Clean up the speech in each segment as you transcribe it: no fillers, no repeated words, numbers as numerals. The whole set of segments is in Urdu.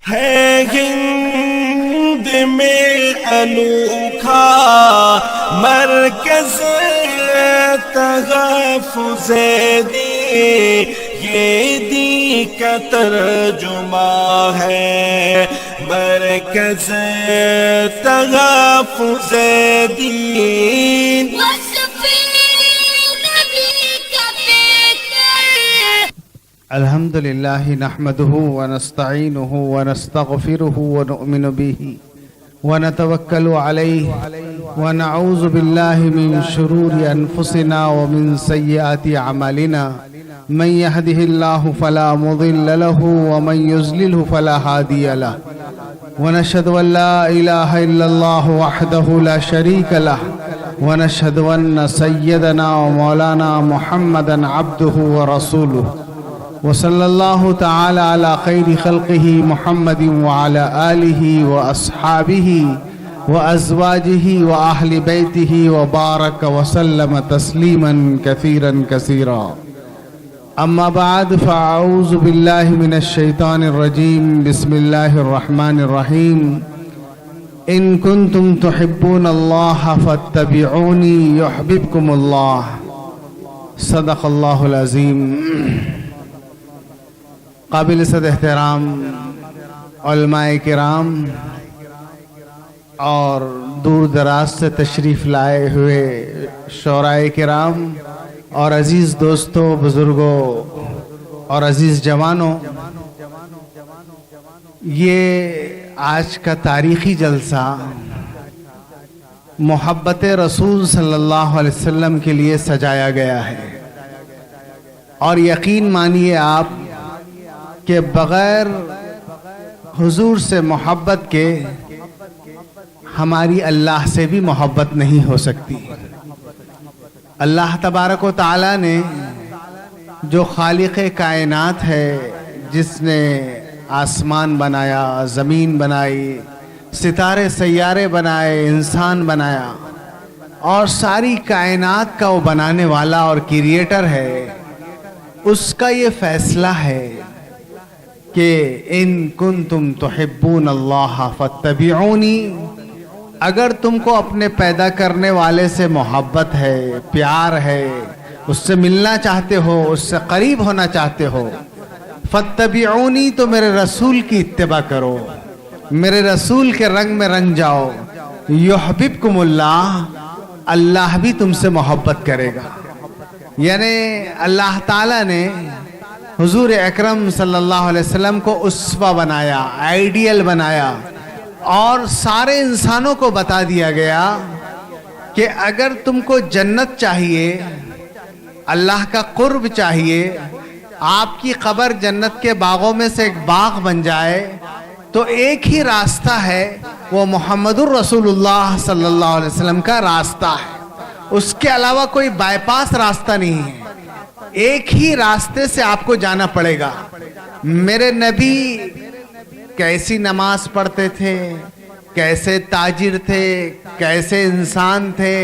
ہے ہند میں انوکھا مرکز تحفظ دین، یہ دین کا ترجمہ ہے مرکز تحفظ دین۔ الحمدللہ نحمده ونستعینه ونستغفره ونؤمن به ونتوکل علیہ ونعوذ باللہ من شرور انفسنا ومن سیئات اعمالنا، من يهده الله فلا مضل له ومن يضلل فلا هادي له، ونشهد ان لا اله الا الله وحده لا شريك له، ونشهد ان سيدنا ومولانا محمدا عبده ورسوله، وصلی اللہ تعالی علی خیر خلقہ محمد وعلی آلہ واصحابہ وازواجہ واہل بیتہ وبارک وسلم تسلیما کثیرا کثیرا۔ اما بعد فاعوذ باللہ من الشیطان الرجیم، بسم اللہ الرحمن الرحیم۔ ان کنتم تحبون اللہ فاتبعونی یحببکم اللہ، صدق اللہ العظیم۔ قابل صد احترام علماء کرام اور دور دراز سے تشریف لائے ہوئے شعراء کرام اور عزیز دوستوں، بزرگوں اور عزیز جوانوں، یہ آج کا تاریخی جلسہ محبت رسول صلی اللہ علیہ وسلم کے لیے سجایا گیا ہے، اور یقین مانیے آپ کہ بغیر حضور سے محبت کے ہماری اللہ سے بھی محبت نہیں ہو سکتی۔ اللہ تبارک و تعالی نے جو خالق کائنات ہے، جس نے آسمان بنایا، زمین بنائی، ستارے سیارے بنائے، انسان بنایا، اور ساری کائنات کا وہ بنانے والا اور کریٹر ہے، اس کا یہ فیصلہ ہے کہ ان کنتم تحبون اللہ فاتبعونی، اگر تم کو اپنے پیدا کرنے والے سے محبت ہے، پیار ہے، اس سے ملنا چاہتے ہو، اس سے قریب ہونا چاہتے ہو، فاتبعونی، تو میرے رسول کی اتباع کرو، میرے رسول کے رنگ میں رنگ جاؤ، یحببکم اللہ، اللہ بھی تم سے محبت کرے گا۔ یعنی اللہ تعالیٰ نے حضور اکرم صلی اللہ علیہ وسلم کو اسوہ بنایا، آئیڈیل بنایا، اور سارے انسانوں کو بتا دیا گیا کہ اگر تم کو جنت چاہیے، اللہ کا قرب چاہیے، آپ کی قبر جنت کے باغوں میں سے ایک باغ بن جائے، تو ایک ہی راستہ ہے، وہ محمد الرسول اللہ صلی اللہ علیہ وسلم کا راستہ ہے، اس کے علاوہ کوئی بائی پاس راستہ نہیں ہے، ایک ہی راستے سے آپ کو جانا پڑے گا۔ میرے نبی کیسی نماز پڑھتے تھے، کیسے تاجر تھے، کیسے انسان تھے،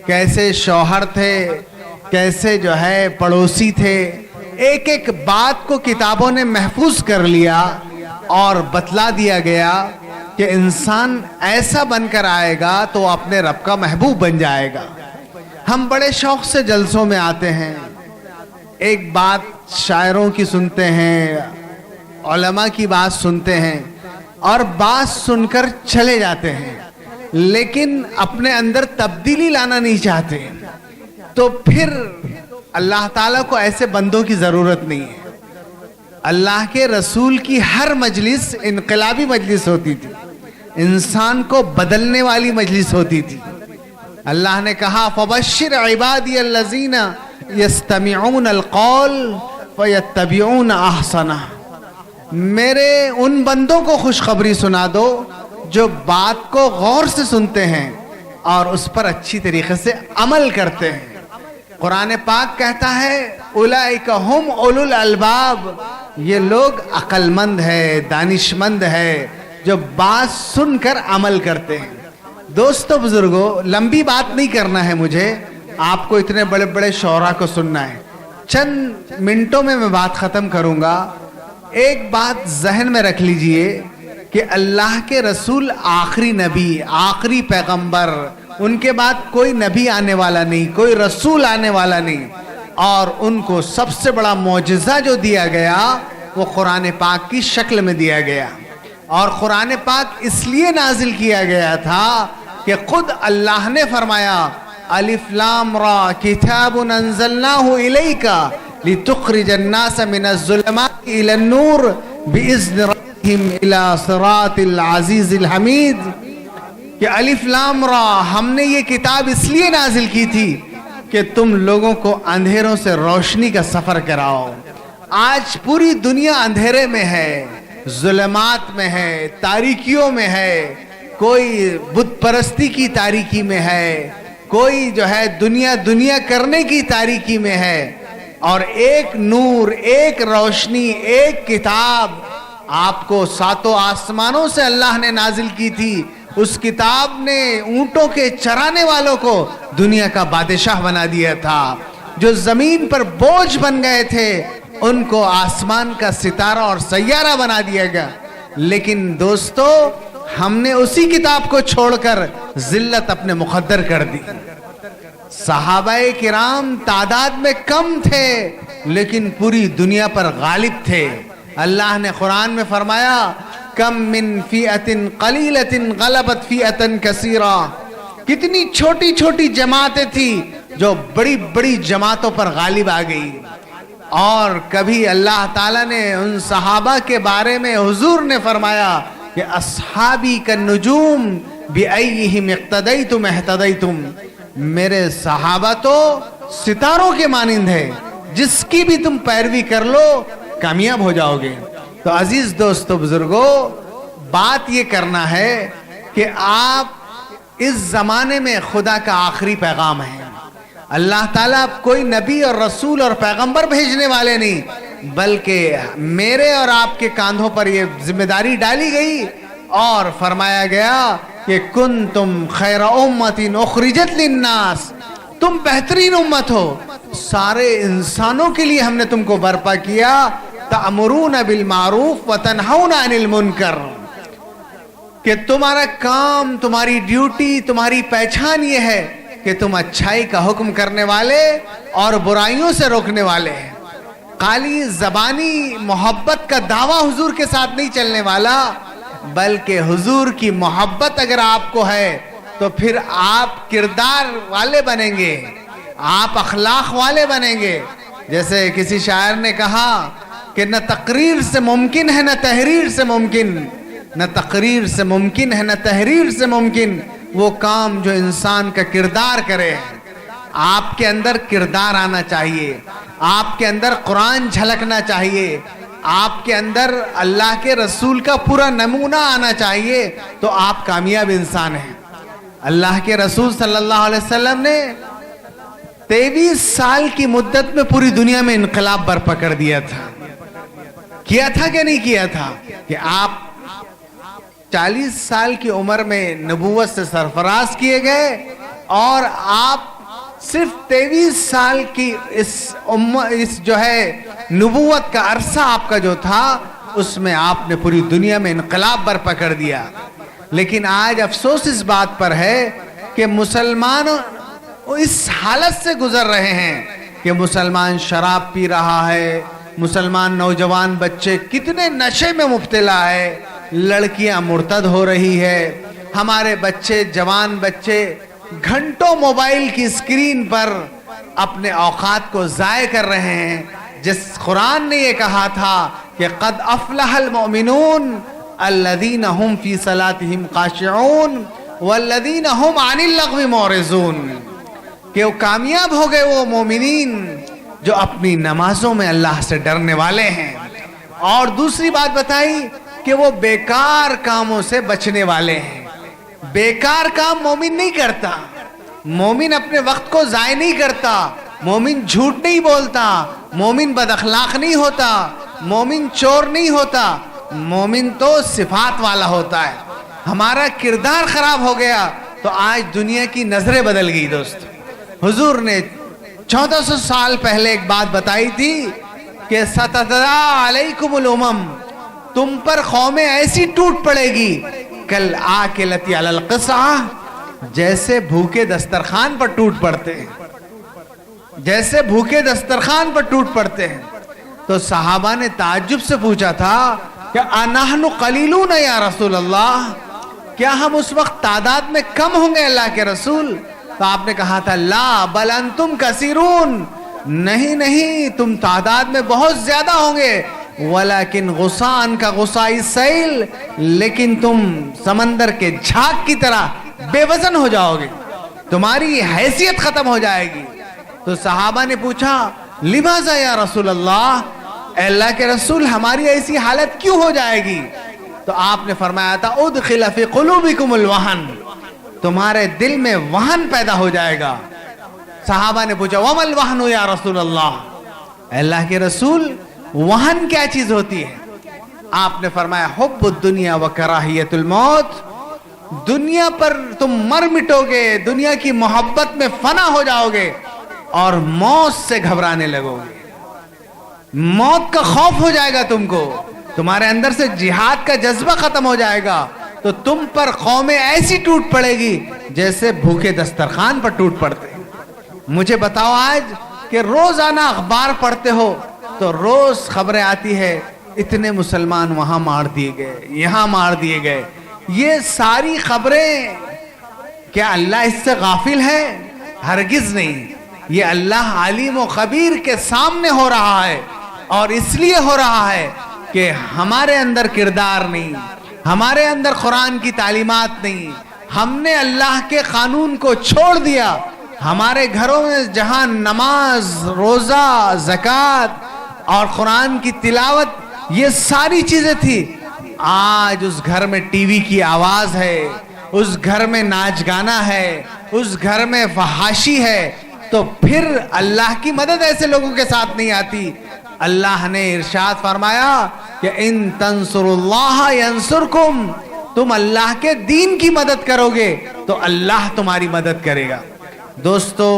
کیسے شوہر تھے، کیسے جو ہے پڑوسی تھے، ایک ایک بات کو کتابوں نے محفوظ کر لیا اور بتلا دیا گیا کہ انسان ایسا بن کر آئے گا تو اپنے رب کا محبوب بن جائے گا۔ ہم بڑے شوق سے جلسوں میں آتے ہیں، ایک بات شاعروں کی سنتے ہیں، علماء کی بات سنتے ہیں، اور بات سن کر چلے جاتے ہیں، لیکن اپنے اندر تبدیلی لانا نہیں چاہتے، تو پھر اللہ تعالیٰ کو ایسے بندوں کی ضرورت نہیں ہے۔ اللہ کے رسول کی ہر مجلس انقلابی مجلس ہوتی تھی، انسان کو بدلنے والی مجلس ہوتی تھی۔ اللہ نے کہا فَبَشِّرْ عِبَادِيَ الَّذِينَ يَسْتَمِعُونَ الْقَوْلَ فَيَتَّبِعُونَ أَحْسَنَهُ، میرے ان بندوں کو خوشخبری سنا دو جو بات کو غور سے سنتے ہیں اور اس پر اچھی طریقے سے عمل کرتے ہیں۔ قرآن پاک کہتا ہے اولئک ھم اولو الالباب، یہ لوگ عقل مند ہے، دانش مند ہے، جو بات سن کر عمل کرتے ہیں۔ دوستو بزرگوں، لمبی بات نہیں کرنا ہے مجھے، آپ کو اتنے بڑے بڑے شعراء کو سننا ہے، چند منٹوں میں بات ختم کروں گا۔ ایک بات ذہن میں رکھ لیجئے کہ اللہ کے رسول آخری نبی، آخری پیغمبر، ان کے بعد کوئی نبی آنے والا نہیں، کوئی رسول آنے والا نہیں، اور ان کو سب سے بڑا معجزہ جو دیا گیا وہ قرآن پاک کی شکل میں دیا گیا. اور قرآن پاک اس لیے نازل کیا گیا تھا کہ خود اللہ نے فرمایا الف لام را کتاب انزلناہ الیک لتخرج الناس من الظلمات الى النور باذن ربهم الى صراط العزیز الحمید. کہ الف لام را، ہم نے یہ کتاب اس لیے نازل کی تھی کہ تم لوگوں کو اندھیروں سے روشنی کا سفر کراؤ. آج پوری دنیا اندھیرے میں ہے، ظلمات میں ہے، تاریکیوں میں ہے، کوئی بت پرستی کی تاریکی میں ہے، کوئی جو ہے دنیا کرنے کی تاریکی میں ہے. اور ایک نور، ایک روشنی، ایک کتاب آپ کو ساتوں آسمانوں سے اللہ نے نازل کی تھی. اس کتاب نے اونٹوں کے چرانے والوں کو دنیا کا بادشاہ بنا دیا تھا. جو زمین پر بوجھ بن گئے تھے ان کو آسمان کا ستارہ اور سیارہ بنا دیا گیا. لیکن دوستو، ہم نے اسی کتاب کو چھوڑ کر ذلت اپنے مقدر کر دی. صحابہ کرام تعداد میں کم تھے لیکن پوری دنیا پر غالب تھے. اللہ نے قرآن میں فرمایا کم من فئۃ قلیلۃ غلبت فئۃ کثیرہ. کتنی چھوٹی چھوٹی جماعتیں تھیں جو بڑی بڑی جماعتوں پر غالب آ گئی. اور کبھی اللہ تعالیٰ نے ان صحابہ کے بارے میں حضور نے فرمایا کہ اصحابی کالنجوم بأیہم اقتدیتم اہتدیتم. میرے صحابہ تو ستاروں کے مانند ہے، جس کی بھی تم پیروی کر لو کامیاب ہو جاؤ گے. تو عزیز دوستو، بزرگوں، بات یہ کرنا ہے کہ آپ اس زمانے میں خدا کا آخری پیغام ہے. اللہ تعالیٰ کوئی نبی اور رسول اور پیغمبر بھیجنے والے نہیں، بلکہ میرے اور آپ کے کاندھوں پر یہ ذمہ داری ڈالی گئی اور فرمایا گیا کہ کنتم خیر امت اخرجت للناس. تم بہترین امت ہو، سارے انسانوں کے لیے ہم نے تم کو برپا کیا. تأمرون بالمعروف وتنہون عن المنکر. کہ تمہارا کام، تمہاری ڈیوٹی، تمہاری پہچان یہ ہے کہ تم اچھائی کا حکم کرنے والے اور برائیوں سے روکنے والے ہیں. خالی زبانی محبت کا دعویٰ حضور کے ساتھ نہیں چلنے والا، بلکہ حضور کی محبت اگر آپ کو ہے تو پھر آپ کردار والے بنیں گے، آپ اخلاق والے بنیں گے. جیسے کسی شاعر نے کہا کہ نہ تقریر سے ممکن ہے نہ تحریر سے ممکن، نہ تقریر سے ممکن ہے نہ تحریر سے ممکن وہ کام جو انسان کا کردار کرے. آپ کے اندر کردار آنا چاہیے، آپ کے اندر قرآن جھلکنا چاہیے، آپ کے اندر اللہ کے رسول کا پورا نمونہ آنا چاہیے، تو آپ کامیاب انسان ہیں. اللہ کے رسول صلی اللہ علیہ وسلم نے 23 سال کی مدت میں پوری دنیا میں انقلاب برپا کر دیا تھا. کیا تھا کہ نہیں کیا تھا؟ کہ آپ 40 سال کی عمر میں نبوت سے سرفراز کیے گئے اور آپ صرف 23 سال کی اس جو ہے نبوت کا عرصہ آپ کا جو تھا اس میں آپ نے پوری دنیا میں انقلاب برپا کر دیا. لیکن آج افسوس اس بات پر ہے کہ مسلمان اس حالت سے گزر رہے ہیں کہ مسلمان شراب پی رہا ہے، مسلمان نوجوان بچے کتنے نشے میں مبتلا ہے، لڑکیاں مرتد ہو رہی ہے، ہمارے بچے، جوان بچے گھنٹوں موبائل کی اسکرین پر اپنے اوقات کو ضائع کر رہے ہیں. جس قرآن نے یہ کہا تھا کہ قد افلح المؤمنون الذین هم فی صلاتهم خاشعون والذین هم عن اللغو معرضون. کہ وہ کامیاب ہو گئے وہ مومنین جو اپنی نمازوں میں اللہ سے ڈرنے والے ہیں. اور دوسری بات بتائی کہ وہ بیکار کاموں سے بچنے والے ہیں. بیکار کام مومن نہیں کرتا، مومن اپنے وقت کو ضائع نہیں کرتا، مومن جھوٹ نہیں بولتا، مومن بد اخلاق نہیں ہوتا، مومن چور نہیں ہوتا، مومن تو صفات والا ہوتا ہے. ہمارا کردار خراب ہو گیا تو آج دنیا کی نظریں بدل گئی. دوست، حضور نے 1400 سال پہلے ایک بات بتائی تھی کہ ستتداعی علیکم الامم، تم پر قومیں ایسی ٹوٹ پڑے گی کل آکلتی علی القصعہ، جیسے بھوکے دسترخوان پر ٹوٹ پڑتے ہیں، جیسے بھوکے دسترخوان پر ٹوٹ پڑتے ہیں۔ تو صحابہ نے تعجب سے پوچھا تھا کہ انحن قلیلون یا رسول اللہ، کیا ہم اس وقت تعداد میں کم ہوں گے اللہ کے رسول؟ تو آپ نے کہا تھا لا بل انتم کثیرون، نہیں نہیں، تم تعداد میں بہت زیادہ ہوں گے، ولیکن غصان کا غصائی سیل، لیکن تم سمندر کے جھاگ کی طرح بے وزن ہو جاؤ گے، تمہاری حیثیت ختم ہو جائے گی۔ تو صحابہ نے پوچھا لماذا یا رسول اللہ، اے اللہ کے رسول ہماری ایسی حالت کیوں ہو جائے گی؟ تو آپ نے فرمایا تھا ادخل فی قلوبکم الوہن، تمہارے دل میں وہن پیدا ہو جائے گا۔ صحابہ نے پوچھا وما الوہن یا رسول اللہ، اے اللہ کے رسول وہن کیا چیز ہوتی ہے؟ آپ نے فرمایا حب الدنیا و کراہیت الموت، دنیا پر تم مر مٹو گے، دنیا کی محبت میں فنا ہو جاؤ گے اور موت سے گھبرانے لگو گے، موت کا خوف ہو جائے گا تم کو، تمہارے اندر سے جہاد کا جذبہ ختم ہو جائے گا، تو تم پر قومیں ایسی ٹوٹ پڑے گی جیسے بھوکے دسترخوان پر ٹوٹ پڑتے ہیں۔ مجھے بتاؤ آج کہ روزانہ اخبار پڑھتے ہو تو روز خبریں آتی ہے اتنے مسلمان وہاں مار دیے گئے، یہاں مار دیے گئے، یہ ساری خبریں کیا اللہ اس سے غافل ہے؟ ہرگز نہیں، یہ اللہ علیم و خبیر کے سامنے ہو رہا ہے، اور اس لیے ہو رہا ہے کہ ہمارے اندر کردار نہیں، ہمارے اندر قرآن کی تعلیمات نہیں، ہم نے اللہ کے قانون کو چھوڑ دیا۔ ہمارے گھروں میں جہاں نماز، روزہ، زکوٰۃ اور قرآن کی تلاوت یہ ساری چیزیں تھی، آج اس گھر میں ٹی وی کی آواز ہے، اس گھر میں ناچ گانا ہے، اس گھر میں فحاشی ہے، تو پھر اللہ کی مدد ایسے لوگوں کے ساتھ نہیں آتی۔ اللہ نے ارشاد فرمایا کہ ان تنصروا اللہ ینصرکم، تم اللہ کے دین کی مدد کرو گے تو اللہ تمہاری مدد کرے گا۔ دوستو،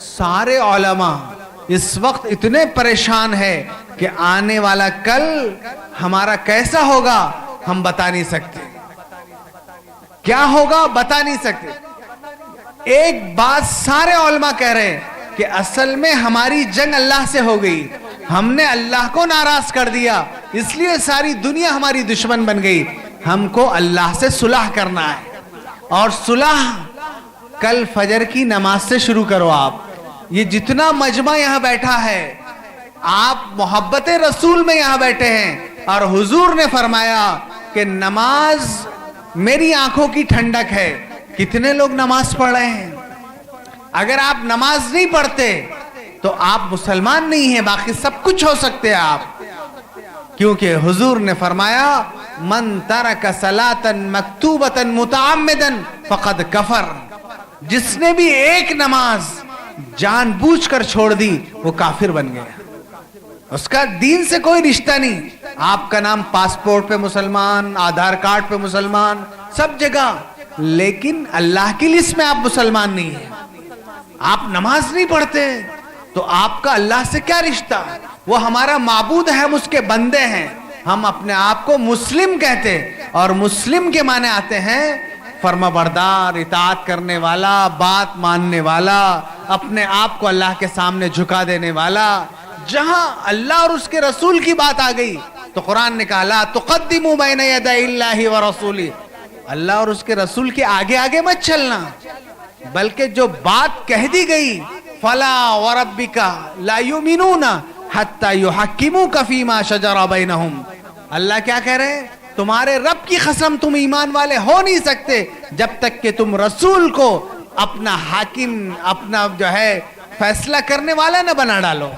سارے علماء اس وقت اتنے پریشان ہیں کہ آنے والا کل ہمارا کیسا ہوگا ہم بتا نہیں سکتے، کیا ہوگا بتا نہیں سکتے۔ ایک بات سارے علماء کہہ رہے ہیں کہ اصل میں ہماری جنگ اللہ سے ہو گئی، ہم نے اللہ کو ناراض کر دیا، اس لیے ساری دنیا ہماری دشمن بن گئی۔ ہم کو اللہ سے صلح کرنا ہے، اور صلح کل فجر کی نماز سے شروع کرو۔ آپ یہ جتنا مجمع یہاں بیٹھا ہے، آپ محبت رسول میں یہاں بیٹھے ہیں، اور حضور نے فرمایا کہ نماز میری آنکھوں کی ٹھنڈک ہے۔ کتنے لوگ نماز پڑھ رہے ہیں؟ اگر آپ نماز نہیں پڑھتے تو آپ مسلمان نہیں ہیں، باقی سب کچھ ہو سکتے ہیں آپ، کیونکہ حضور نے فرمایا من ترک صلاۃ مکتوبۃ متعمدا فقد کفر، جس نے بھی ایک نماز جان بوجھ کر چھوڑ دی وہ کافر بن گیا، اس کا دین سے کوئی رشتہ نہیں۔ آپ کا نام پاسپورٹ پہ مسلمان، آدھار کارڈ پہ مسلمان، سب جگہ، لیکن اللہ کی لسٹ میں آپ مسلمان نہیں ہیں، آپ نماز نہیں پڑھتے تو آپ کا اللہ سے کیا رشتہ؟ وہ ہمارا معبود ہے، ہم اس کے بندے ہیں۔ ہم اپنے آپ کو مسلم کہتے، اور مسلم کے معنی آتے ہیں فرما بردار، اطاعت کرنے والا، بات ماننے والا، اپنے آپ کو اللہ کے سامنے جھکا دینے والا۔ جہاں اللہ اور اس کے رسول کی بات آ گئی تو قرآن نے کہا لا تقدموا بین یدی اللہ ورسولہ، اللہ اور اس کے رسول کے آگے آگے مت چلنا، بلکہ جو بات کہہ دی گئی فلا وربک لا یؤمنون حتی یحکموک فیما شجر بینہم، اللہ کیا کہہ رہے ہیں؟ تمہارے رب کی قسم تم ایمان والے ہو نہیں سکتے جب تک کہ تم رسول کو اپنا حاکم، اپنا جو ہے فیصلہ کرنے والا نہ بنا ڈالو۔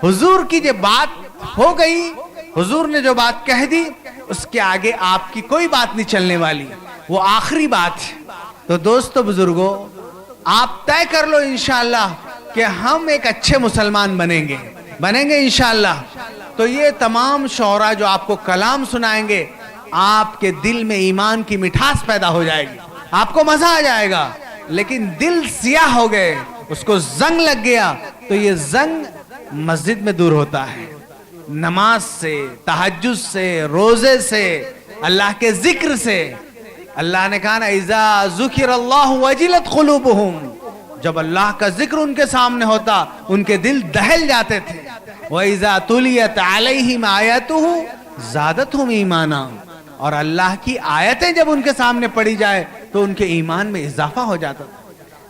حضور کی جو بات ہو گئی، حضور نے جو بات کہہ دی، اس کے آگے آپ کی کوئی بات نہیں چلنے والی، وہ آخری بات ہے۔ تو دوستو بزرگوں، آپ طے کر لو انشاءاللہ کہ ہم ایک اچھے مسلمان بنیں گے انشاءاللہ۔ تو یہ تمام شعراء جو آپ کو کلام سنائیں گے، آپ کے دل میں ایمان کی مٹھاس پیدا ہو جائے گی، آپ کو مزہ آ جائے گا۔ لیکن دل سیاہ ہو گئے، اس کو زنگ لگ گیا، تو یہ زنگ مسجد میں دور ہوتا ہے، نماز سے، تہجد سے، روزے سے، اللہ کے ذکر سے. اللہ نے کہا نا اذا ذکر اللہ وجلت قلوبہم، جب اللہ کا ذکر ان کے سامنے ہوتا ان کے دل دہل جاتے تھے. وَإِذَا تُلِيَتْ عَلَيْهِمْ آيَاتُهُ زَادَتْهُمْ ایمانا، اور اللہ کی آیتیں جب ان کے سامنے پڑھی جائے تو ان کے ایمان میں اضافہ ہو جاتا تھا.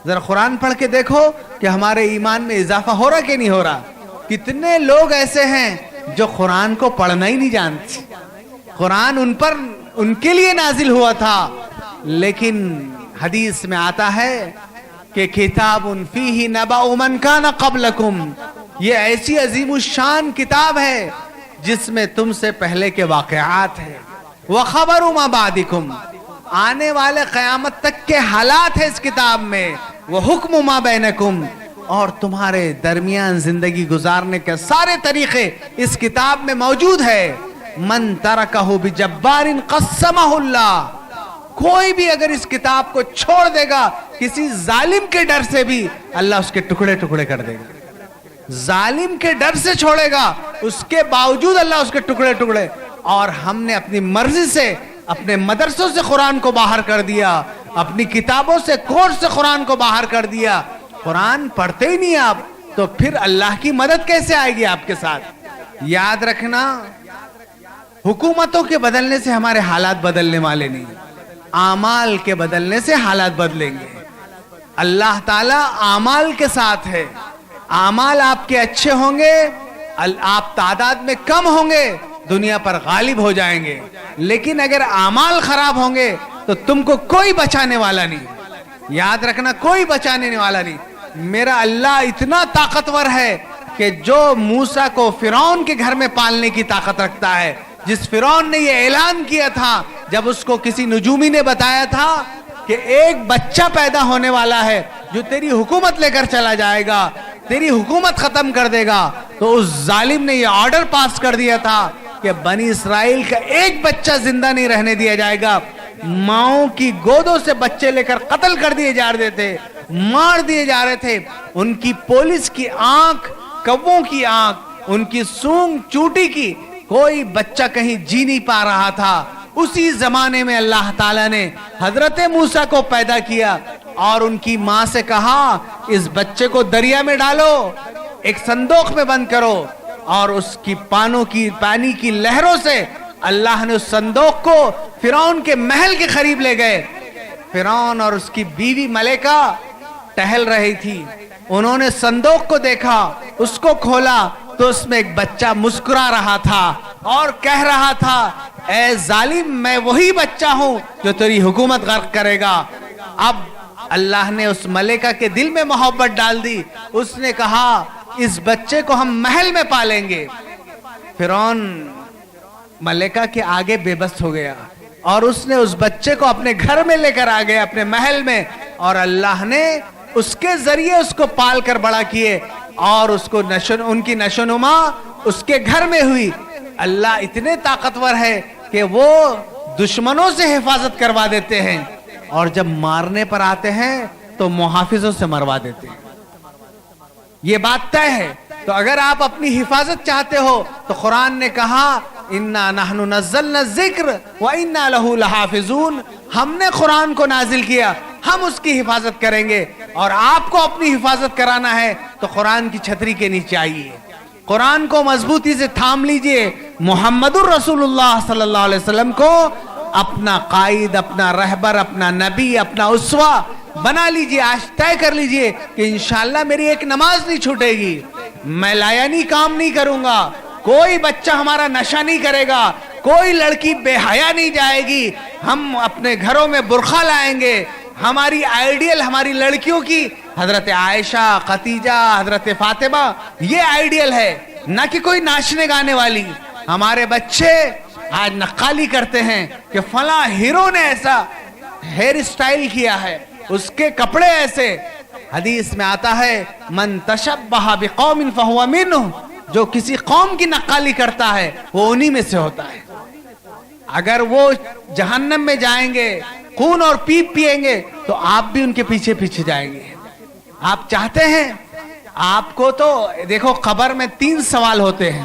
ذرا قرآن پڑھ کے دیکھو کہ ہمارے ایمان میں اضافہ ہو رہا کہ نہیں ہو رہا. کتنے لوگ ایسے ہیں جو قرآن کو پڑھنا ہی نہیں جانتے. قرآن ان کے لیے نازل ہوا تھا، لیکن حدیث میں آتا ہے کہ کتاب فیہ نبأ من کان قبلکم، یہ ایسی عظیم الشان کتاب ہے جس میں تم سے پہلے کے واقعات ہیں. وخبر ما بعدکم، آنے والے قیامت تک کے حالات ہیں اس کتاب میں. وحکم ما بینکم، اور تمہارے درمیان زندگی گزارنے کے سارے طریقے اس کتاب میں موجود ہے. من ترکہ بجبار قسمہ اللہ، کوئی بھی اگر اس کتاب کو چھوڑ دے گا کسی ظالم کے ڈر سے بھی اللہ اس کے ٹکڑے ٹکڑے کر دے گا. ظالم کے ڈر سے چھوڑے گا، اس کے باوجود اللہ اس کے ٹکڑے ٹکڑے. اور ہم نے اپنی مرضی سے اپنے مدرسوں سے قرآن کو باہر کر دیا، اپنی کتابوں سے کورس سے قرآن کو باہر کر دیا. قرآن پڑھتے ہی نہیں آپ تو پھر اللہ کی مدد کیسے آئے گی آپ کے ساتھ؟ یاد رکھنا، حکومتوں کے بدلنے سے ہمارے حالات بدلنے والے نہیں، اعمال کے بدلنے سے حالات بدلیں گے. اللہ تعالیٰ اعمال کے ساتھ ہے. اعمال آپ کے اچھے ہوں گے، آپ تعداد میں کم ہوں گے، دنیا پر غالب ہو جائیں گے. لیکن اگر اعمال خراب ہوں گے تو تم کو کوئی بچانے والا نہیں. یاد رکھنا، کوئی بچانے والا نہیں. میرا اللہ اتنا طاقتور ہے کہ جو موسیٰ کو فرعون کے گھر میں پالنے کی طاقت رکھتا ہے، جس فرعون نے یہ اعلان کیا تھا جب اس کو کسی نجومی نے بتایا تھا کہ ایک بچہ پیدا ہونے والا ہے جو تیری حکومت لے کر چلا جائے گا، تیری حکومت ختم کر دے گا، تو اس ظالم نے یہ آرڈر پاس کر دیا تھا کہ بنی اسرائیل کا ایک بچہ زندہ نہیں رہنے دیا جائے گا. ماؤں کی گودوں سے بچے لے کر قتل کر دیے جا رہے تھے، مار دیے جا رہے تھے. ان کی پولیس کی آنکھ، کووں کی آنکھ، ان کی سونگ چوٹی کی، کوئی بچہ کہیں جی نہیں پا رہا تھا. اسی زمانے میں اللہ تعالیٰ نے حضرت موسیٰ کو پیدا کیا اور ان کی ماں سے کہا اس بچے کو دریا میں ڈالو، ایک صندوق میں بند کرو. اور اس کی پانی کی لہروں سے اللہ نے اس صندوق کو فرعون کے محل کے قریب لے گئے. فرعون اور اس کی بیوی ملیکہ ٹہل رہی تھی. انہوں نے صندوق کو دیکھا، اس کو کھولا تو اس میں ایک بچہ مسکرا رہا تھا اور کہہ رہا تھا اے ظالم، میں وہی بچہ ہوں جو تیری حکومت غرق کرے گا. اب اللہ نے اس ملیکہ کے دل میں محبت ڈال دی. اس نے کہا اس بچے کو ہم محل میں پالیں گے. فرعون ملیکہ کے آگے بے بس ہو گیا اور اس نے اس بچے کو اپنے گھر میں لے کر آ گیا، اپنے محل میں، اور اللہ نے اس کے ذریعے اس کو پال کر بڑا کیے اور اس کو ان کی نشوونما اس کے گھر میں ہوئی. اللہ اتنے طاقتور ہے کہ وہ دشمنوں سے حفاظت کروا دیتے ہیں اور جب مارنے پر آتے ہیں تو محافظوں سے مروا دیتے ہیں. یہ بات طے ہے. تو اگر آپ اپنی حفاظت چاہتے ہو تو قرآن نے کہا اِنَّا نَحْنُ نَزَّلْنَا الذِّكْرَ وَإِنَّا لَهُ لَحَافِظُونَ، ہم نے قرآن کو نازل کیا، ہم اس کی حفاظت کریں گے. اور آپ کو اپنی حفاظت کرانا ہے تو قرآن کی چھتری کے نیچے آئیے، قرآن کو مضبوطی سے تھام لیجئے، محمد الرسول اللہ صلی اللہ علیہ وسلم کو اپنا قائد، اپنا رہبر، اپنا نبی، اپنا اسوہ بنا لیجئے. آج طے کر لیجئے کہ انشاءاللہ میری ایک نماز نہیں چھوٹے گی، میں لایانی کام نہیں کروں گا، کوئی بچہ ہمارا نشہ نہیں کرے گا، کوئی لڑکی بے حیا نہیں جائے گی، ہم اپنے گھروں میں برقع لائیں گے. ہماری آئیڈیل ہماری لڑکیوں کی حضرت عائشہ، خدیجہ، حضرت فاطمہ، یہ آئیڈیل ہے، نہ کہ کوئی ناچنے گانے والی. ہمارے بچے آج نقالی کرتے ہیں کہ فلاں ہیرو نے ایسا ہیئر سٹائل کیا ہے، اس کے کپڑے ایسے. حدیث میں آتا ہے من تشبہ بقوم فہو منہ، جو کسی قوم کی نقالی کرتا ہے وہ انہی میں سے ہوتا ہے. اگر وہ جہنم میں جائیں گے، خون اور پیپ پیئیں گے، تو آپ بھی ان کے پیچھے پیچھے جائیں گے. آپ چاہتے ہیں؟ آپ کو تو دیکھو قبر میں 3 سوال ہوتے ہیں.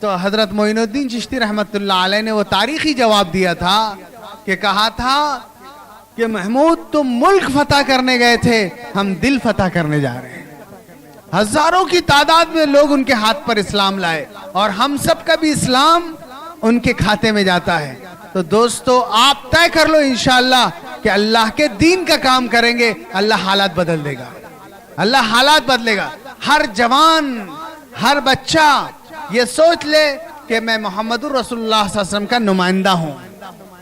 تو حضرت معین الدین چشتی رحمت اللہ علیہ نے وہ تاریخی جواب دیا تھا کہ کہا تھا کہ محمود تم ملک فتح کرنے گئے تھے، ہم دل فتح کرنے جا رہے ہیں۔ ہزاروں کی تعداد میں لوگ ان کے ہاتھ پر اسلام لائے اور ہم سب کا بھی اسلام ان کے کھاتے میں جاتا ہے۔ تو دوستو آپ طے کر لو انشاءاللہ کہ اللہ کے دین کا کام کریں گے، اللہ حالات بدل دے گا، اللہ حالات بدلے گا۔ ہر جوان، ہر بچہ یہ سوچ لے کہ میں محمد رسول اللہ صلی اللہ علیہ وسلم کا نمائندہ ہوں،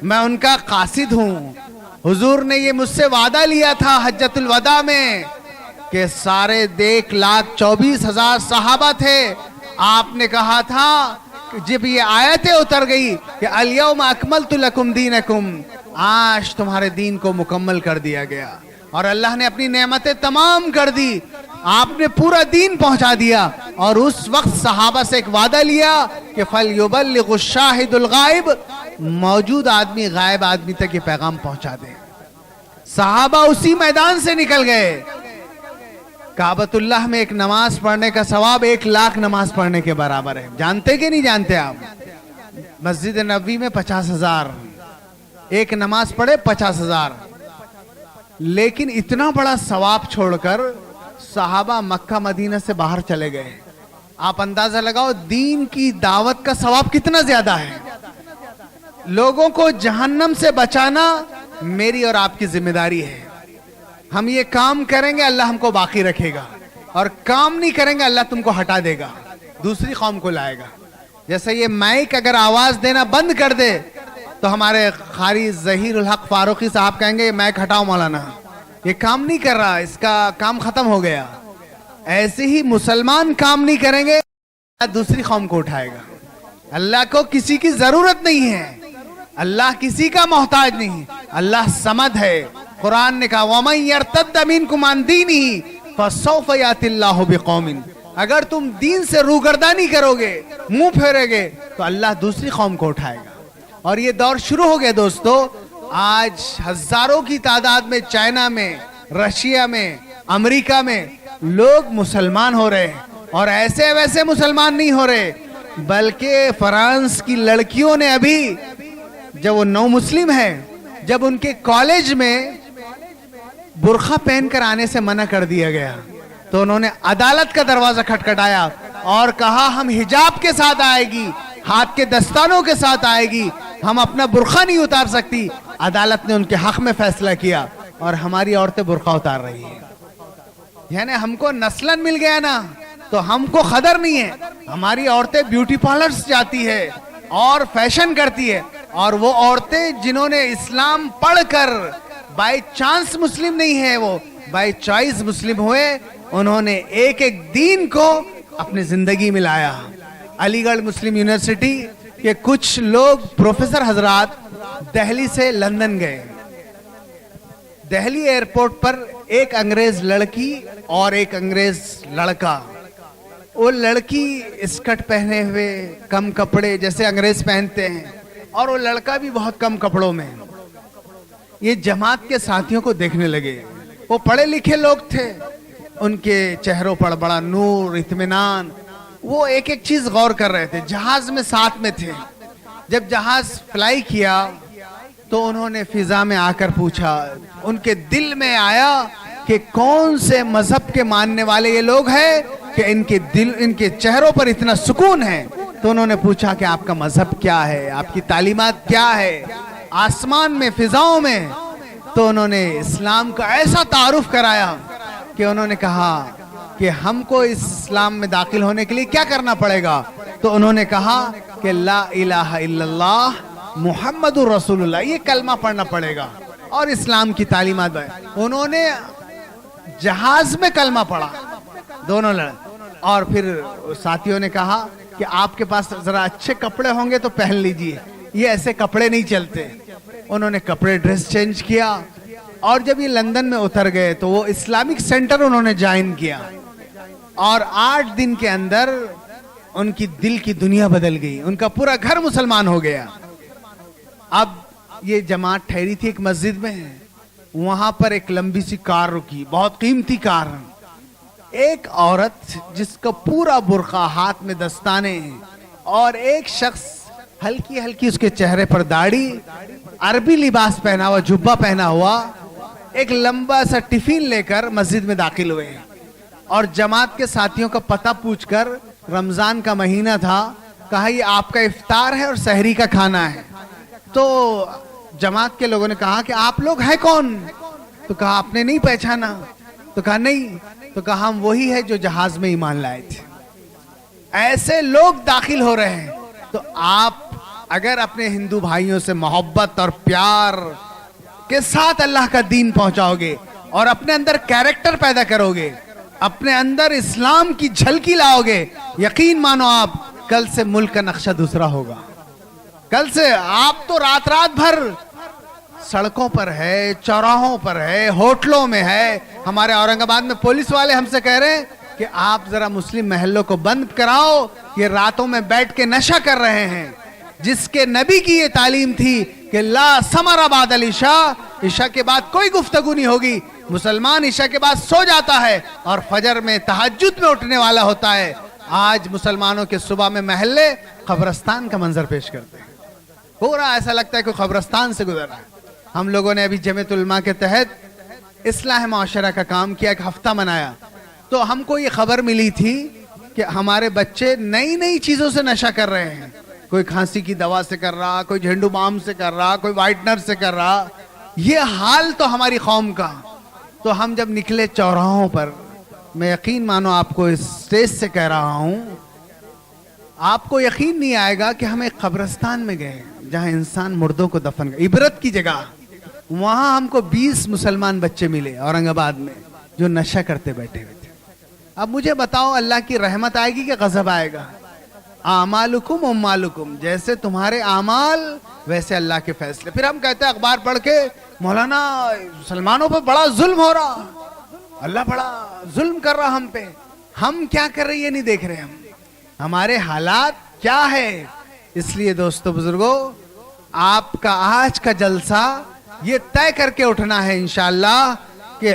میں ان کا قاصد ہوں۔ حضور نے یہ مجھ سے وعدہ لیا تھا حجۃ الوداع میں کہ 1,24,000 صحابہ تھے۔ آپ نے کہا تھا کہ جب یہ آیتیں اتر گئی کہ الیوم اکملت لکم دینکم، آج تمہارے دین کو مکمل کر دیا گیا، اور اللہ نے اپنی نعمتیں تمام کر دی، آپ نے پورا دین پہنچا دیا۔ اور اس وقت صحابہ سے ایک وعدہ لیا کہ فَلْيُبَلِّغُ الشَّاهِدُ الْغَائِبُ، موجود آدمی غائب آدمی تک یہ پیغام پہنچا دے۔ صحابہ اسی میدان سے نکل گئے۔ کعبۃ اللہ میں ایک نماز پڑھنے کا ثواب 1,00,000 نماز پڑھنے کے برابر ہے، جانتے کہ نہیں جانتے آپ؟ مسجد نبوی میں 50,000 ایک نماز پڑھے 50,000، لیکن اتنا بڑا ثواب چھوڑ کر صحابہ مکہ مدینہ سے باہر چلے گئے۔ آپ اندازہ لگاؤ دین کی دعوت کا ثواب کتنا زیادہ ہے۔ لوگوں کو جہنم سے بچانا میری اور آپ کی ذمہ داری ہے۔ ہم یہ کام کریں گے اللہ ہم کو باقی رکھے گا، اور کام نہیں کریں گے اللہ تم کو ہٹا دے گا، دوسری قوم کو لائے گا۔ جیسے یہ مائک اگر آواز دینا بند کر دے تو ہمارے قاری ظہیر الحق فاروقی صاحب کہیں گے یہ مائک ہٹاؤ مولانا، یہ کام نہیں کر رہا، اس کا کام ختم ہو گیا۔ ایسے ہی مسلمان کام نہیں کریں گے دوسری قوم کو اٹھائے گا۔ اللہ کو کسی کی ضرورت نہیں ہے، اللہ کسی کا محتاج نہیں، اللہ صمد ہے۔ قرآن نے کہا وَمَن يَرْتَدَّ مِنْكُمْ عَنْ دِينِهِ فَسَوْفَ يَأْتِ اللَّهُ بِقَوْمٍ، اگر تم دین سے روگردانی کرو گے، منہ پھیرے گے، تو اللہ دوسری قوم کو اٹھائے گا۔ اور یہ دور شروع ہو گیا دوستو۔ آج ہزاروں کی تعداد میں چائنا میں، رشیا میں، امریکہ میں لوگ مسلمان ہو رہے ہیں، اور ایسے ویسے مسلمان نہیں ہو رہے، بلکہ فرانس کی لڑکیوں نے ابھی جب وہ نو مسلم ہیں، جب ان کے کالج میں برقع پہن کر آنے سے منع کر دیا گیا تو انہوں نے عدالت کا دروازہ کھٹکھٹایا اور کہا ہم حجاب کے ساتھ آئے گی، ہاتھ کے دستانوں کے ساتھ آئے گی، ہم اپنا برقع نہیں اتار سکتی۔ عدالت نے ان کے حق میں فیصلہ کیا اور ہماری عورتیں برقع اتار رہی ہیں۔ یعنی ہم کو نسلاً مل گیا نا تو ہم کو قدر نہیں ہے۔ ہماری عورتیں بیوٹی پارلرز جاتی ہے اور فیشن کرتی ہے، اور وہ عورتیں جنہوں نے اسلام پڑھ کر بائی چانس مسلم نہیں ہے، وہ بائی چوائس مسلم ہوئے، انہوں نے ایک ایک دین کو اپنی زندگی میں لایا۔ علی گڑھ مسلم یونیورسٹی کے کچھ لوگ پروفیسر حضرات دہلی سے لندن گئے۔ دہلی ایئرپورٹ پر ایک انگریز لڑکی اور ایک انگریز لڑکا، وہ لڑکی اسکرٹ پہنے ہوئے کم کپڑے جیسے انگریز پہنتے ہیں، اور وہ لڑکا بھی بہت کم کپڑوں میں، یہ جماعت کے ساتھیوں کو دیکھنے لگے۔ وہ پڑھے لکھے لوگ تھے، ان کے چہروں پر بڑا نور، اطمینان، وہ ایک ایک چیز غور کر رہے تھے۔ جہاز میں ساتھ میں تھے، جب جہاز فلائی کیا تو انہوں نے فضا میں آ کر پوچھا، ان کے دل میں آیا کہ کون سے مذہب کے ماننے والے یہ لوگ ہیں کہ ان کے چہروں پر اتنا سکون ہے۔ تو انہوں نے پوچھا کہ آپ کا مذہب کیا ہے، آپ کی تعلیمات کیا ہے، آسمان میں، فضاؤں میں۔ تو انہوں نے اسلام کا ایسا تعارف کرایا کہ انہوں نے کہا کہ ہم کو اس اسلام میں داخل ہونے کے لیے کیا کرنا پڑے گا؟ تو انہوں نے کہا کہ لا الہ الا اللہ محمد رسول اللہ، یہ کلمہ پڑھنا پڑے گا اور اسلام کی تعلیمات۔ انہوں نے جہاز میں کلمہ پڑھا دونوں اور پھر ساتھیوں نے کہا کہ آپ کے پاس ذرا اچھے کپڑے ہوں گے تو پہن لیجئے، یہ ایسے کپڑے نہیں چلتے۔ انہوں نے کپڑے ڈریس چینج کیا، اور جب یہ لندن میں اتر گئے تو وہ اسلامک سینٹر انہوں نے جوائن کیا، اور 8 دن کے اندر ان کی دل کی دنیا بدل گئی، ان کا پورا گھر مسلمان ہو گیا۔ اب یہ جماعت ٹھہری تھی ایک مسجد میں، وہاں پر ایک لمبی سی کار رکی، بہت قیمتی کار۔ ایک عورت جس کا پورا برقع، ہاتھ میں دستانے، اور ایک شخص ہلکی ہلکی اس کے چہرے پر داڑھی، عربی لباس پہنا ہوا، جبہ پہنا ہوا، ایک لمبا سا ٹفین لے کر مسجد میں داخل ہوئے اور جماعت کے ساتھیوں کا پتہ پوچھ کر، رمضان کا مہینہ تھا، کہا یہ آپ کا افطار ہے اور سحری کا کھانا ہے۔ تو جماعت کے لوگوں نے کہا کہ آپ لوگ ہیں کون؟ تو کہا آپ نے نہیں پہچانا؟ تو کہا نہیں۔ تو کہا ہم وہی ہے جو جہاز میں ایمان لائے تھے۔ ایسے لوگ داخل ہو رہے ہیں۔ تو آپ اگر اپنے ہندو بھائیوں سے محبت اور پیار کے ساتھ اللہ کا دین پہنچاؤ گے اور اپنے اندر کیریکٹر پیدا کرو گے، اپنے اندر اسلام کی جھلکی لاؤ گے، یقین مانو آپ کل سے ملک کا نقشہ دوسرا ہوگا۔ کل سے آپ تو رات بھر سڑکوں پر ہے، چوراہوں پر ہے، ہوٹلوں میں ہے۔ ہمارے اورنگ آباد میں پولیس والے ہم سے کہہ رہے ہیں کہ آپ ذرا مسلم محلوں کو بند کراؤ، یہ راتوں میں بیٹھ کے نشہ کر رہے ہیں۔ جس کے نبی کی یہ تعلیم تھی کہ لا ثمر بعد العشاء، عشاء کے بعد کوئی گفتگو نہیں ہوگی، مسلمان عشاء کے بعد سو جاتا ہے اور فجر میں تہجد میں اٹھنے والا ہوتا ہے۔ آج مسلمانوں کے صبح میں محلے قبرستان کا منظر پیش کرتے ہیں، پورا ایسا لگتا ہے کہ قبرستان سے گزر رہا ہے۔ ہم لوگوں نے ابھی جمعیت علماء کے تحت اصلاح معاشرہ کا کام کیا، ایک ہفتہ منایا، تو ہم کو یہ خبر ملی تھی کہ ہمارے بچے نئی نئی چیزوں سے نشہ کر رہے ہیں۔ کوئی کھانسی کی دوا سے کر رہا، کوئی جھنڈو بام سے کر رہا، کوئی وائٹنر سے کر رہا۔ یہ حال تو ہماری قوم کا۔ تو ہم جب نکلے چوراہوں پر، میں یقین مانو آپ کو اس اسٹیج سے کہہ رہا ہوں، آپ کو یقین نہیں آئے گا کہ ہم ایک قبرستان میں گئے جہاں انسان مردوں کو دفن گئے، عبرت کی جگہ۔ وہاں ہم کو 20 مسلمان بچے ملے اورنگ آباد میں جو نشہ کرتے بیٹھے ہوئے تھے۔ اب مجھے بتاؤ اللہ کی رحمت آئے گی کہ غضب آئے گا؟ اعمالکم اموالکم، جیسے تمہارے اعمال ویسے اللہ کے فیصلے۔ پھر ہم کہتے ہیں اخبار پڑھ کے، مولانا مسلمانوں پہ بڑا ظلم ہو رہا، اللہ بڑا ظلم کر رہا ہم پہ۔ ہم کیا کر رہے ہیں یہ نہیں دیکھ رہے، ہمارے حالات کیا ہے۔ اس لیے دوستو بزرگوں، آپ کا آج کا جلسہ یہ طے کر کے اٹھنا ہے انشاءاللہ کہ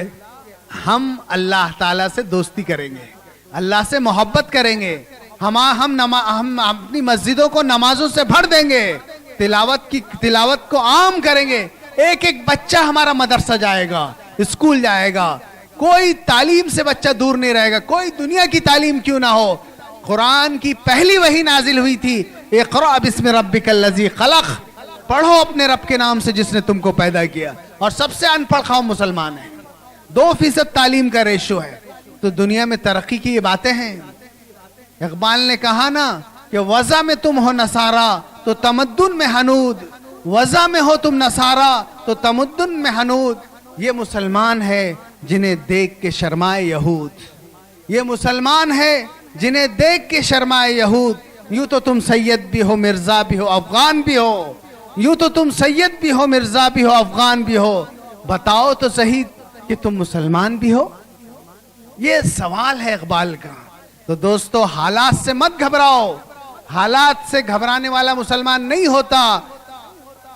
ہم اللہ تعالیٰ سے دوستی کریں گے، اللہ سے محبت کریں گے، ہم اپنی مسجدوں کو نمازوں سے بھر دیں گے، تلاوت کو عام کریں گے۔ ایک ایک بچہ ہمارا مدرسہ جائے گا، اسکول جائے گا، کوئی تعلیم سے بچہ دور نہیں رہے گا، کوئی دنیا کی تعلیم کیوں نہ ہو۔ قرآن کی پہلی وحی نازل ہوئی تھی، اقرأ بسم ربک الذی خلق، پڑھو اپنے رب کے نام سے جس نے تم کو پیدا کیا۔ اور سب سے ان پڑھ قوم مسلمان ہے، 2% تعلیم کا ریشو ہے۔ تو دنیا میں ترقی کی یہ باتیں ہیں۔ اقبال نے کہا نا کہ وضع میں تم ہو نصارہ تو تمدن میں حنود، وضع میں ہو تم نصارہ تو تمدن میں حنود۔ یہ مسلمان ہے جنہیں دیکھ کے شرمائے یہود، یہ مسلمان ہے جنہیں دیکھ کے شرمائے یہود۔ یوں تو تم سید بھی ہو، مرزا بھی ہو، افغان بھی ہو، یوں تو تم سید بھی ہو، مرزا بھی ہو، افغان بھی ہو، بتاؤ تو صحیح کہ تم مسلمان بھی ہو۔ یہ سوال ہے اقبال کا۔ تو دوستو حالات سے مت گھبراؤ، حالات سے گھبرانے والا مسلمان نہیں ہوتا۔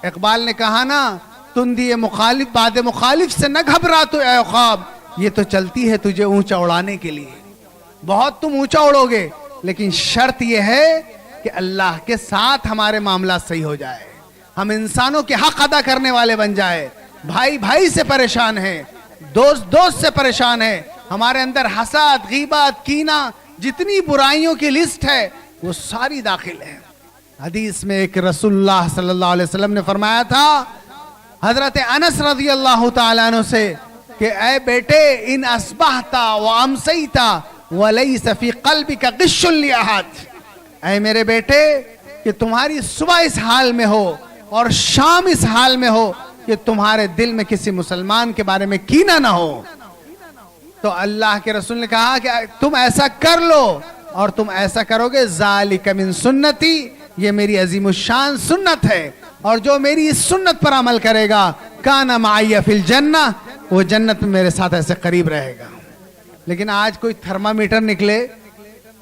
اقبال نے کہا نا، تندی مخالف باد مخالف سے نہ گھبرا تو اے عقاب، یہ تو چلتی ہے تجھے اونچا اڑانے کے لیے، بہت تم اونچا اڑو گے، لیکن شرط یہ ہے کہ اللہ کے ساتھ ہمارے معاملات صحیح ہو جائے، ہم انسانوں کے حق ادا کرنے والے بن جائے۔ بھائی بھائی سے پریشان ہے، دوست دوست سے پریشان ہے، ہمارے اندر حسد، غیبت، کینہ، جتنی برائیوں کی لسٹ ہے وہ ساری داخل ہے۔ حدیث میں ایک رسول اللہ صلی اللہ علیہ وسلم نے فرمایا تھا حضرت انس رضی اللہ تعالیٰ عنہ سے کہ اے بیٹے، ان اصبحت و امسیت ولیس فی قلبک غش لأحد، اے میرے بیٹے کہ تمہاری صبح اس حال میں ہو اور شام اس حال میں ہو کہ تمہارے دل میں کسی مسلمان کے بارے میں کینہ نہ ہو۔ تو اللہ کے رسول نے کہا کہ تم ایسا کر لو، اور تم ایسا کرو گے، ذالک من سنتی، یہ میری عظیم الشان سنت ہے، اور جو میری اس سنت پر عمل کرے گا کان معی فی الجنہ، وہ جنت میں میرے ساتھ ایسے قریب رہے گا۔ لیکن آج کوئی تھرمامیٹر نکلے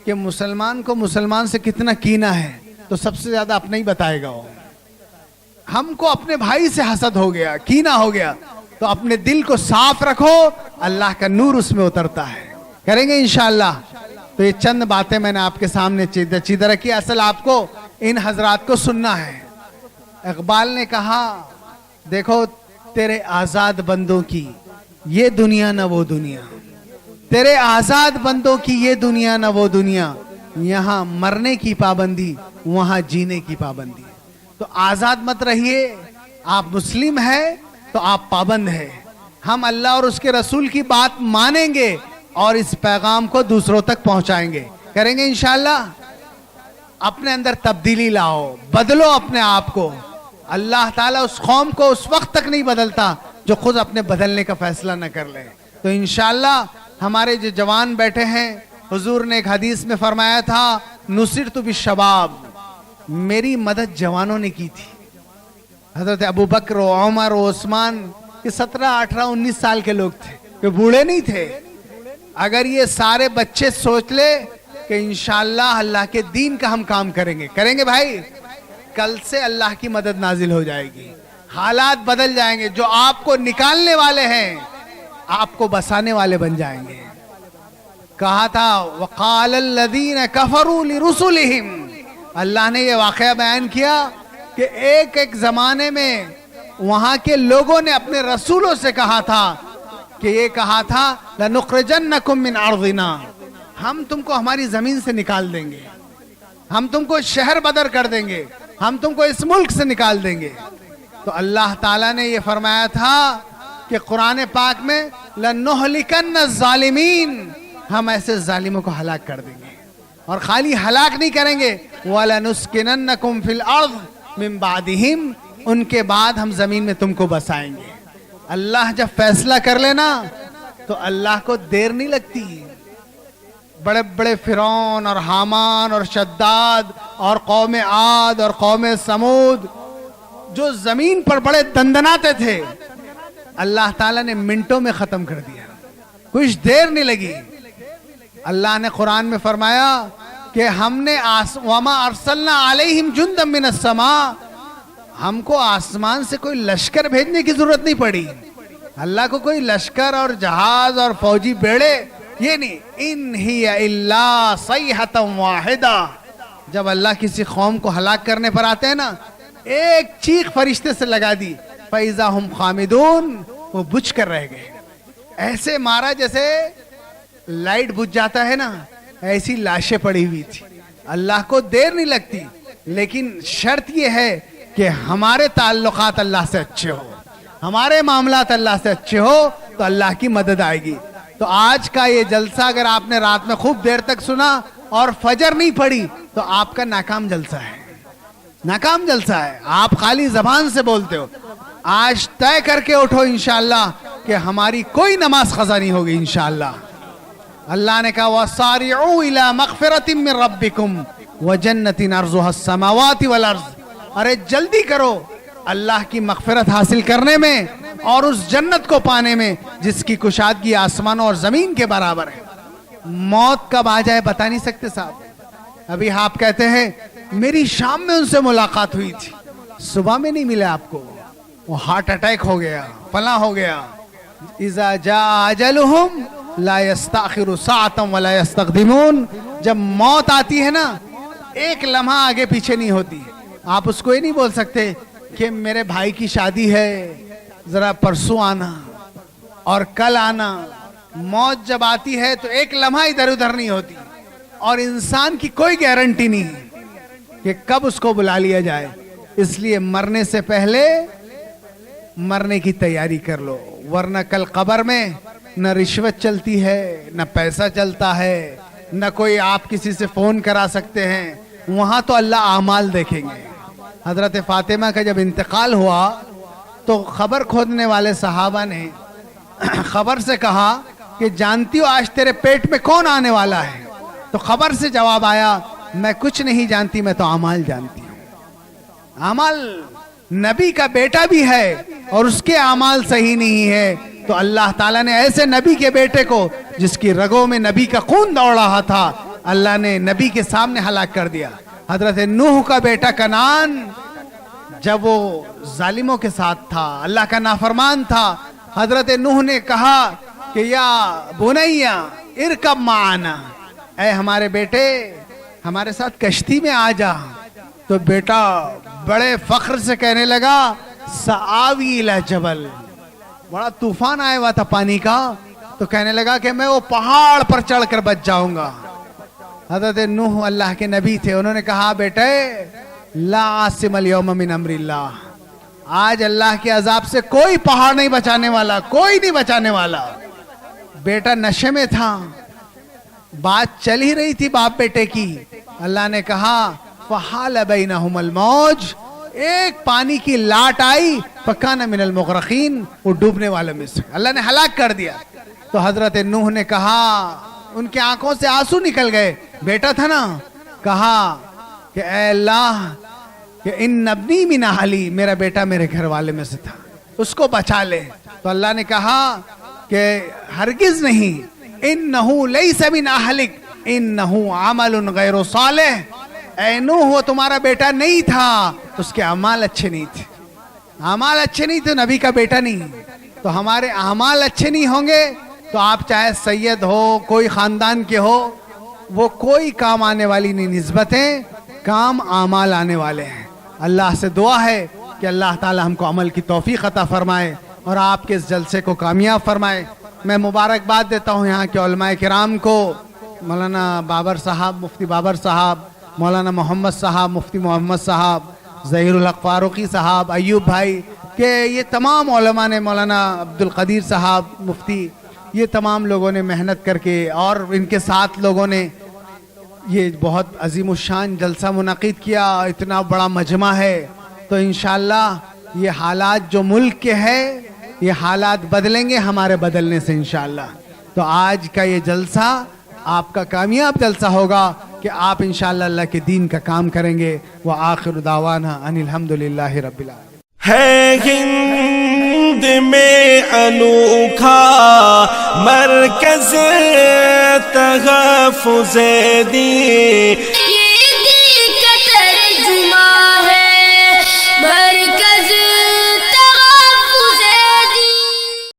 کہ مسلمان کو مسلمان سے کتنا کینہ ہے تو سب سے زیادہ اپنا ہی بتائے گا۔ وہ ہم کو اپنے بھائی سے حسد ہو گیا، کینہ ہو گیا، تو اپنے دل کو صاف رکھو، اللہ کا نور اس میں اترتا ہے۔ کریں گے انشاءاللہ۔ تو یہ چند باتیں میں نے آپ کے سامنے چیدہ رکھی. اصل آپ کو ان حضرات کو سننا ہے. اقبال نے کہا دیکھو تیرے آزاد بندوں کی یہ دنیا نہ وہ دنیا، تیرے آزاد بندوں کی یہ دنیا نہ وہ دنیا، یہاں مرنے کی پابندی وہاں جینے کی پابندی. تو آزاد مت رہیے. آپ مسلم ہیں تو آپ پابند ہیں. ہم اللہ اور اس کے رسول کی بات مانیں گے اور اس پیغام کو دوسروں تک پہنچائیں گے. کریں گے انشاءاللہ. اپنے اندر تبدیلی لاؤ، بدلو اپنے آپ کو. اللہ تعالیٰ اس قوم کو اس وقت تک نہیں بدلتا جو خود اپنے بدلنے کا فیصلہ نہ کر لے. تو انشاءاللہ ہمارے جو جوان بیٹھے ہیں، حضور نے ایک حدیث میں فرمایا تھا نصرت بالشباب، میری مدد جوانوں نے کی تھی. حضرت ابو بکر و عمر و عثمان یہ 17 18 19 سال کے لوگ تھے، کہ بوڑھے نہیں تھے. اگر یہ سارے بچے سوچ لے کہ انشاءاللہ اللہ کے دین کا ہم کام کریں گے بھائی، کل سے اللہ کی مدد نازل ہو جائے گی. حالات بدل جائیں گے. جو آپ کو نکالنے والے ہیں آپ کو بسانے والے بن جائیں گے. کہا تھا وقال الذین کفروا لرسلہم، اللہ نے یہ واقعہ بیان کیا کہ ایک زمانے میں وہاں کے لوگوں نے اپنے رسولوں سے کہا تھا کہ یہ کہا تھا لنخرجنکم من ارضنا، ہم تم کو ہماری زمین سے نکال دیں گے، ہم تم کو شہر بدر کر دیں گے، ہم تم کو اس ملک سے نکال دیں گے. تو اللہ تعالیٰ نے یہ فرمایا تھا کہ قرآن پاک میں لَنُهْلِكَنَّ الظَّالِمِينَ، ہم ایسے ظالموں کو ہلاک کر دیں گے. اور خالی ہلاک نہیں کریں گے وَلَنُسْكِنَنَّكُمْ فِي الْأَرْضِ مِن بَعْدِهِمْ، ان کے بعد ہم زمین میں تم کو بسائیں گے. اللہ جب فیصلہ کر لینا تو اللہ کو دیر نہیں لگتی. بڑے بڑے فرعون اور حامان اور شداد اور قوم عاد اور قوم سمود جو زمین پر بڑے دندناتے تھے، اللہ تعالیٰ نے منٹوں میں ختم کر دیا، کچھ دیر نہیں لگی. اللہ نے قرآن میں فرمایا کہ ہم نے وَمَا أَرْسَلْنَا عَلَيْهِمْ جُنْدًا مِّنَ السَّمَاءِ، ہم کو آسمان سے کوئی لشکر بھیجنے کی ضرورت نہیں پڑی. اللہ کو کوئی لشکر اور جہاز اور فوجی بیڑے یہ نہیں. ان ہی الا صیحۃ واحدہ، جب اللہ کسی قوم کو ہلاک کرنے پر آتے ہیں نا، ایک چیخ فرشتے سے لگا دی فَإِذَا هُمْ خَامِدُونَ، وہ بجھ کر رہ گئے. ایسے مارا جیسے لائٹ بجھ جاتا ہے نا، ایسی لاشیں پڑی ہوئی تھی. اللہ کو دیر نہیں لگتی، لیکن شرط یہ ہے کہ ہمارے تعلقات اللہ سے اچھے ہو، ہمارے معاملات اللہ سے اچھے ہو تو اللہ کی مدد آئے گی. تو آج کا یہ جلسہ اگر آپ نے رات میں خوب دیر تک سنا اور فجر نہیں پڑی تو آپ کا ناکام جلسہ ہے، ناکام جلسہ ہے. آپ خالی زبان سے بولتے ہو. آج طے کر کے اٹھو انشاءاللہ کہ ہماری کوئی نماز قضا نہیں ہوگی انشاءاللہ. اللہ نے کہا وَصَارِعُوا إِلَى مَغْفِرَةٍ مِّن رَبِّكُمْ وَجَنَّةٍ عَرْضُهَا السَّمَاوَاتِ وَالْأَرْضِ، ارے جلدی کرو اللہ کی مغفرت حاصل کرنے میں اور اس جنت کو پانے میں جس کی کشادگی آسمانوں اور زمین کے برابر ہے. موت کب آ جائے بتا نہیں سکتے صاحب. ابھی آپ کہتے ہیں میری شام میں ان سے ملاقات ہوئی تھی، صبح میں نہیں ملے آپ کو، وہ ہارٹ اٹیک ہو گیا، فلاں ہو گیا. اذا جاء اجلهم لا يستأخر ساعة ولا يستقدمون، جب موت آتی ہے نا ایک لمحہ آگے پیچھے نہیں ہوتی. آپ اس کو یہ نہیں بول سکتے کہ میرے بھائی کی شادی ہے ذرا پرسوں آنا اور کل آنا. موت جب آتی ہے تو ایک لمحہ ادھر ادھر نہیں ہوتی، اور انسان کی کوئی گارنٹی نہیں کہ کب اس کو بلا لیا جائے. اس لیے مرنے سے پہلے مرنے کی تیاری کر لو، ورنہ کل قبر میں نہ رشوت چلتی ہے، نہ پیسہ چلتا ہے، نہ کوئی آپ کسی سے فون کرا سکتے ہیں. وہاں تو اللہ اعمال دیکھیں گے. حضرت فاطمہ کا جب انتقال ہوا تو خبر کھودنے والے صحابہ نے خبر سے کہا کہ جانتی ہو آج تیرے پیٹ میں کون آنے والا ہے؟ تو خبر سے جواب آیا میں کچھ نہیں جانتی، میں تو اعمال جانتی ہوں. اعمال، نبی کا بیٹا بھی ہے اور اس کے اعمال صحیح نہیں ہے تو اللہ تعالیٰ نے ایسے نبی کے بیٹے کو جس کی رگوں میں نبی کا خون دوڑ رہا تھا، اللہ نے نبی کے سامنے ہلاک کر دیا. حضرت نوح کا بیٹا کنعان جب وہ ظالموں کے ساتھ تھا، اللہ کا نافرمان تھا، حضرت نوح نے کہا کہ یا بنیا ارکب معنا، اے ہمارے بیٹے ہمارے ساتھ کشتی میں آ جا. تو بیٹا بڑے فخر سے کہنے لگا سآوی الی جبل. بڑا طوفان آیا ہوا تھا پانی کا, تو کہنے لگا کہ میں وہ پہاڑ پر چڑھ کر بچ جاؤں گا. حضرت نوح اللہ کے نبی تھے, انہوں نے کہا بیٹے لا عاصم اليوم من امر اللہ, آج اللہ کے عذاب سے کوئی پہاڑ نہیں بچانے والا, کوئی نہیں بچانے والا. بیٹا نشے میں تھا, بات چل ہی رہی تھی باپ بیٹے کی. اللہ نے کہا فحال بینہم الموج, ایک پانی کی لاٹ آئی, فکان من المغرقین, وہ ڈوبنے والے میں سے اللہ نے ہلاک کر دیا. تو حضرت نوح نے کہا, ان کی آنکھوں سے آنسو نکل گئے, بیٹا تھا نا, کہا کہ اے اللہ کہ ان ابنی من اہلی, میرا بیٹا میرے گھر والے میں سے تھا, اس کو بچا لے. تو اللہ نے کہا کہ ہرگز نہیں, انہو لیس من اہلک انہو عمل غیر صالح. اے نوح وہ تمہارا بیٹا نہیں تھا, اس کے اعمال اچھے نہیں تھے. اعمال اچھے نہیں تھے, نبی کا بیٹا نہیں. تو ہمارے اعمال اچھے نہیں ہوں گے تو آپ چاہے سید ہو, کوئی خاندان کے ہو, وہ کوئی کام آنے والی نہیں. نسبتیں کام اعمال آنے والے ہیں. اللہ سے دعا ہے کہ اللہ تعالی ہم کو عمل کی توفیق عطا فرمائے اور آپ کے اس جلسے کو کامیاب فرمائے. میں مبارکباد دیتا ہوں یہاں کے علماء کرام کو, مولانا بابر صاحب, مفتی بابر صاحب, مولانا محمد صاحب, مفتی محمد صاحب, ظہیر الحق فاروقی صاحب, ایوب بھائی, کہ یہ تمام علماء نے, مولانا عبدالقدیر صاحب مفتی, یہ تمام لوگوں نے محنت کر کے, اور ان کے ساتھ لوگوں نے یہ بہت عظیم الشان جلسہ منعقد کیا. اتنا بڑا مجمع ہے, تو انشاءاللہ یہ حالات جو ملک کے ہے, یہ حالات بدلیں گے ہمارے بدلنے سے انشاءاللہ. تو آج کا یہ جلسہ آپ کا کامیاب جلسہ ہوگا کہ آپ انشاءاللہ اللہ کے دین کا کام کریں گے. وآخر دعوانا ان الحمدللہ رب العالمین. ہے ہند میں انوکھا مرکز تحفظ دین,